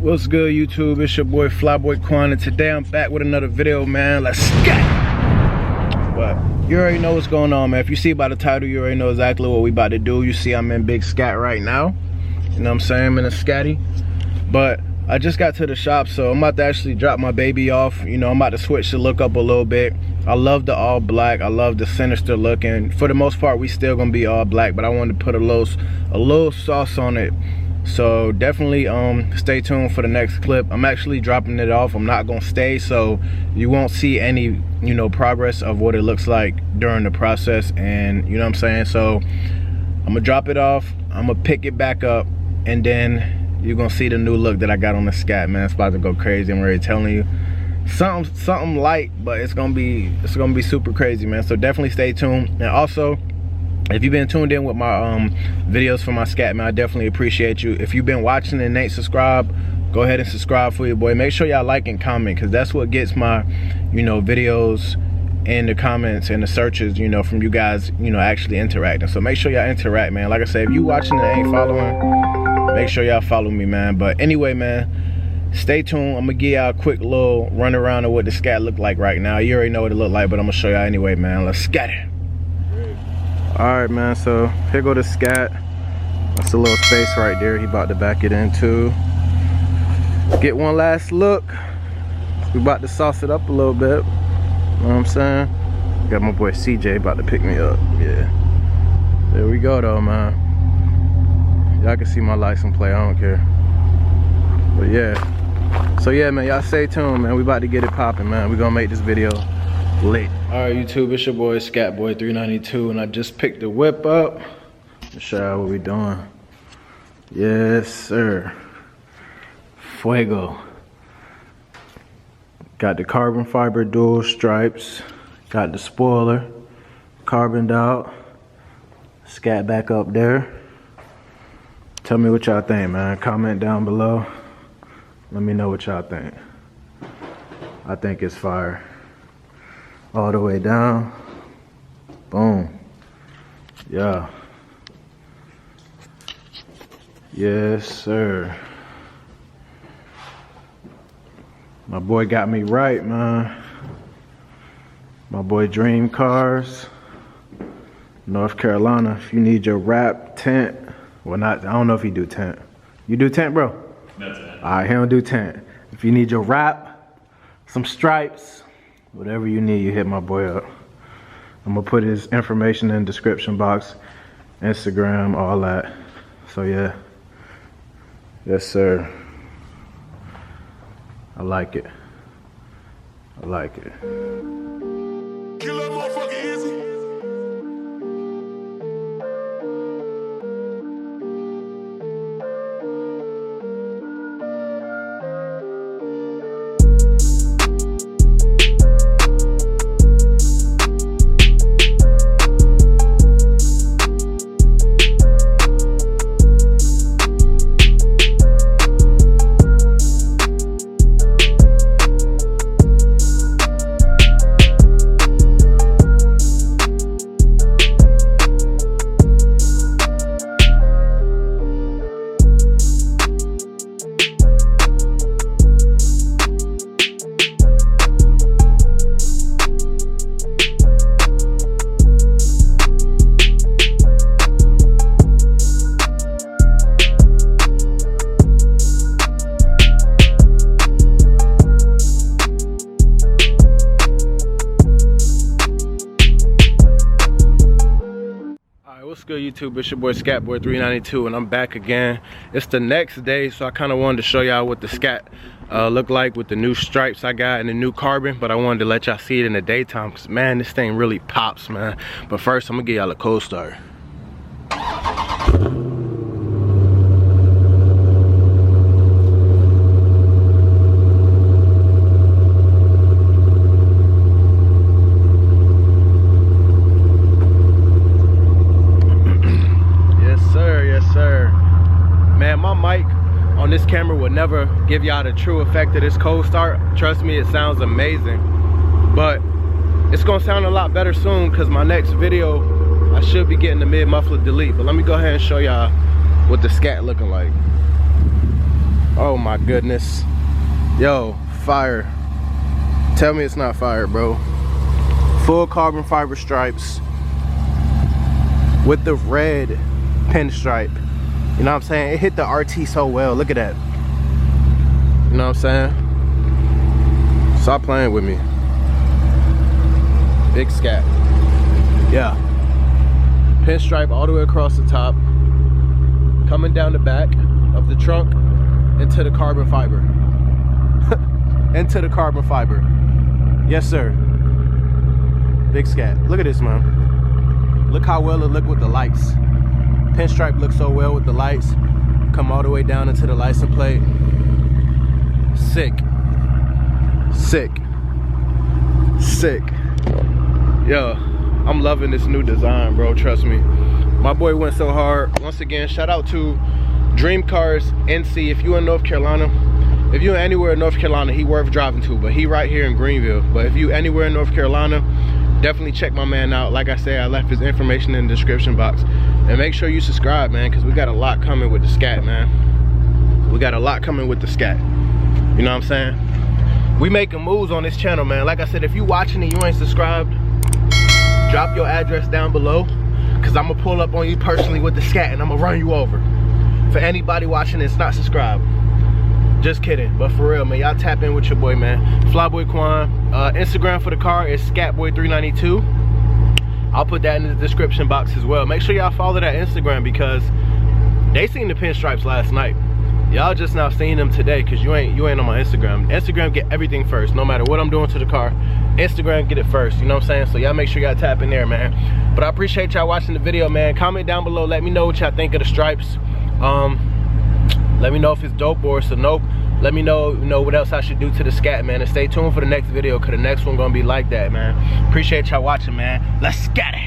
What's good, YouTube? It's your boy Flyboi Quan, and today I'm back with another video, man. Let's scat! But you already know what's going on, man. If you see by the title, you already know exactly what we about to do. You see I'm in big scat right now. You know what I'm saying? I'm in a scatty. But I just got to the shop, so I'm about to actually drop my baby off. You know, I'm about to switch the look up a little bit. I love the all black. I love the sinister look, and for the most part, we still gonna be all black. But I wanted to put a little sauce on it. So definitely stay tuned for the next clip. I'm actually dropping it off. I'm not gonna stay, so you won't see any, you know, progress of what it looks like during the process. And you know what I'm saying? So I'm gonna drop it off, I'm gonna pick it back up, and then you're gonna see the new look that I got on the scat, man. It's about to go crazy. I'm already telling you. Something light, but it's gonna be super crazy, man. So definitely stay tuned. And also, if you've been tuned in with my videos for my scat, man, I definitely appreciate you. If you've been watching and ain't subscribed, go ahead and subscribe for your boy. Make sure y'all like and comment, because that's what gets my, you know, videos in the comments and the searches, you know, from you guys, you know, actually interacting. So make sure y'all interact, man. Like I said, if you watching and ain't following, make sure y'all follow me, man. But anyway, man, stay tuned. I'm gonna give y'all a quick little run around of what the scat look like right now. You already know what it look like, but I'm gonna show y'all anyway, man. Let's scat it. Alright, man, so here go the scat. That's a little space right there. He about to back it into. Get one last look. We about to sauce it up a little bit. You know what I'm saying? Got my boy CJ about to pick me up. Yeah. There we go though, man. Y'all can see my license plate, I don't care. But yeah. So yeah, man, y'all stay tuned, man. We about to get it popping, man. We gonna make this video lit. Alright, YouTube, it's your boy Scatboy 392, and I just picked the whip up. Let's show y'all what we doing. Yes, sir. Fuego. Got the carbon fiber dual stripes. Got the spoiler carboned out. Scat back up there. Tell me what y'all think, man. Comment down below. Let me know what y'all think. I think it's fire. All the way down. Boom. Yeah. Yes, sir. My boy got me right, man. My boy Dream Cars, North Carolina. If you need your wrap tent, well, not, I don't know if you do tent. You do tent, bro? No tent. All right, he don't do tent. If you need your wrap, some stripes, whatever you need, you hit my boy up. I'm gonna put his information in the description box, Instagram, all that. So yeah. Yes, sir. I like it. I like it. Kill that motherfucker easy. What's good, YouTube? It's your boy Scatboy 392, and I'm back again. It's the next day, so I kind of wanted to show y'all what the scat look like with the new stripes I got and the new carbon, but I wanted to let y'all see it in the daytime, because man, this thing really pops, man. But first, I'm gonna give y'all a cold start. Man, my mic on this camera would never give y'all the true effect of this cold start. Trust me, it sounds amazing. But it's gonna sound a lot better soon, because my next video I should be getting the mid muffler delete. But let me go ahead and show y'all what the scat looking like. Oh my goodness. Yo, fire. Tell me it's not fire, bro. Full carbon fiber stripes with the red pinstripe. You know what I'm saying? It hit the RT so well. Look at that. You know what I'm saying? Stop playing with me. Big scat. Yeah. Pinstripe all the way across the top. Coming down the back of the trunk into the carbon fiber. Into the carbon fiber. Yes, sir. Big scat. Look at this, man. Look how well it looked with the lights. Pinstripe looks so well with the lights. Come all the way down into the license plate. Sick. Sick. Sick. Yo, I'm loving this new design, bro. Trust me. My boy went so hard. Once again, shout out to Dream Cars NC. If you in North Carolina, if you anywhere in North Carolina, he worth driving to, but he right here in Greenville. But if you anywhere in North Carolina, definitely check my man out. Like I said, I left his information in the description box. And make sure you subscribe, man, because we got a lot coming with the scat, man. We got a lot coming with the scat. You know what I'm saying? We making moves on this channel, man. Like I said, if you watching and you ain't subscribed, drop your address down below, because I'm going to pull up on you personally with the scat and I'm going to run you over. For anybody watching that's not subscribed. Just kidding, but for real, man, y'all tap in with your boy, man. Flyboi Quan. Instagram for the car is Scatboy392. I'll put that in the description box as well. Make sure y'all follow that Instagram because they seen the pinstripes last night. Y'all just now seeing them today because you ain't on my Instagram. Instagram get everything first. No matter what I'm doing to the car, Instagram get it first. You know what I'm saying? So y'all make sure y'all tap in there, man. But I appreciate y'all watching the video, man. Comment down below. Let me know what y'all think of the stripes. Let me know if it's dope or it's a nope. Let me know, what else I should do to the scat, man. And stay tuned for the next video because the next one gonna be like that, man. Appreciate y'all watching, man. Let's scat it.